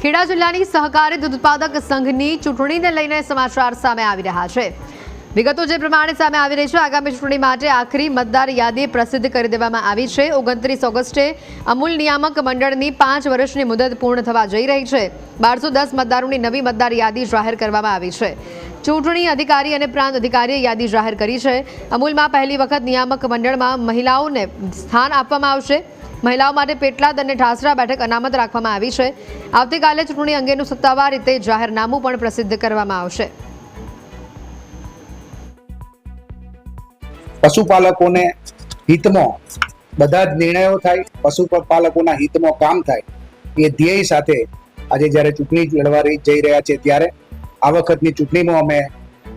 ખેડા જિલ્લાની સહકારી દૂધ ઉત્પાદક સંઘની ચૂંટણીને લઈને સમાચાર સામે આવી રહ્યા છે। વિગતો જે પ્રમાણે સામે આવી રહી છે, આગામી ચૂંટણી માટે આખરી મતદાર યાદી પ્રસિદ્ધ કરી દેવામાં આવી છે। 29 ઓગસ્ટે અમૂલ નિયામક મંડળની 5 વર્ષની મુદત પૂર્ણ થવા જઈ રહી છે। 1210 મતદારોની નવી મતદાર યાદી જાહેર કરવામાં આવી છે। ચૂંટણી અધિકારી અને પ્રાંત અધિકારીએ યાદી જાહેર કરી છે। અમૂલમાં પહેલી વખત નિયામક મંડળમાં મહિલાઓને સ્થાન આપવામાં આવશે। મહિલાઓ માટે પેટલાદ અને ઠાસરા બેઠક અનામત રાખવામાં આવી છે। આવતીકાલે ચૂંટણી અંગેનું સત્તાવાર રીતે જાહેરનામું પણ પ્રસિદ્ધ કરવામાં આવશે। પશુપાલકોને હિતમાં બધા જ નિર્ણયો થાય, પશુપાલકોના હિતમાં કામ થાય એ ધ્યેય સાથે આજે જ્યારે ચૂંટણી લડવા જઈ રહ્યા છે ત્યારે આ વખતની ચૂંટણીમાં અમે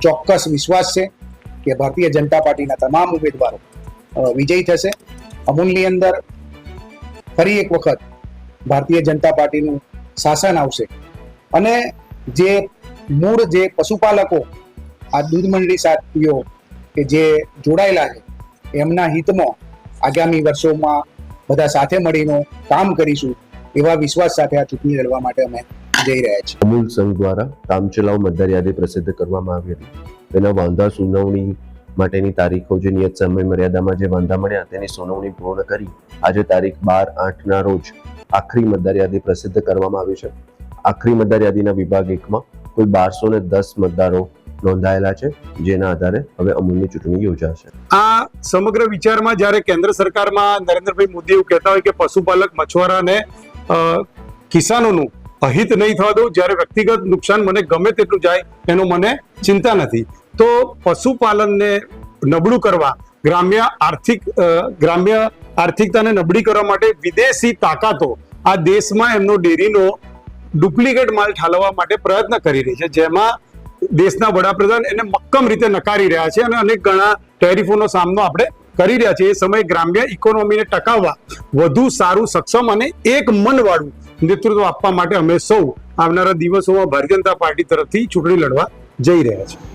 ચોક્કસ વિશ્વાસ છે કે ભારતીય જનતા પાર્ટીના તમામ ઉમેદવારો વિજયી થશે। અમૂલની અંદર ફરી એક વખત ભારતીય જનતા પાર્ટીનું શાસન આવશે અને જે મૂળ જે પશુપાલકો આ દૂધ મંડળી સાથીઓ કે જે જોડાયેલા છે એમના હિતમાં આગામી વર્ષોમાં બધા સાથે મળીને કામ કરીશું એવા વિશ્વાસ સાથે આ ચૂંટણી લડવા માટે અમે જઈ રહ્યા છીએ। અમૂલ સંઘ દ્વારા કામચલાઉ મતદાર યાદી પ્રસિદ્ધ કરવામાં આવી હતી। તેના વાંધા સુનાવણી માટેની તારીખો જે નિયત સમય મર્યાદામાં જે વાંધા મળ્યા તેની સુનાવણી પૂર્ણ કરી આજે તારીખ 12/8ના રોજ આખરી મતદાર યાદી પ્રસિદ્ધ કરવામાં આવી છે। આખરી મતદાર યાદીના વિભાગ 1માં કુલ 1210 મતદારો નોંધાયેલા છે, જેના આધારે હવે અમૂલની ચૂંટણી યોજાશે। આ સમગ્ર વિચારમાં જ્યારે કેન્દ્ર સરકારમાં નરેન્દ્રભાઈ મોદી એવું કહેતા હોય કે પશુપાલક, મછુઆરા અને કિસાનોનું અહિત નહીં થવા દઉં, જ્યારે વ્યક્તિગત નુકસાન મને ગમે તેટલું જાય એનો મને ચિંતા નથી, તો પશુપાલનને નબળું કરવા, ગ્રામ્ય આર્થિકતાને નબળી કરવા માટે વિદેશી તાકાતો આ દેશમાં એમનો ડેરીનો ડુપ્લિકેટ માલ ઠાલવવા માટે પ્રયત્ન કરી રહી છે, જેમાં દેશના વડાપ્રધાન એને મક્કમ રીતે નકારી રહ્યા છે અને અનેક ઘણા ટેરિફોનો સામનો આપણે કરી રહ્યા છીએ। એ સમયે ગ્રામ્ય ઇકોનોમીને ટકાવવા વધુ સારું, સક્ષમ અને એક મનવાળું નેતૃત્વ આપવા માટે અમે સૌ આવનારા દિવસોમાં ભારતીય જનતા પાર્ટી તરફથી ચૂંટણી લડવા જઈ રહ્યા છીએ।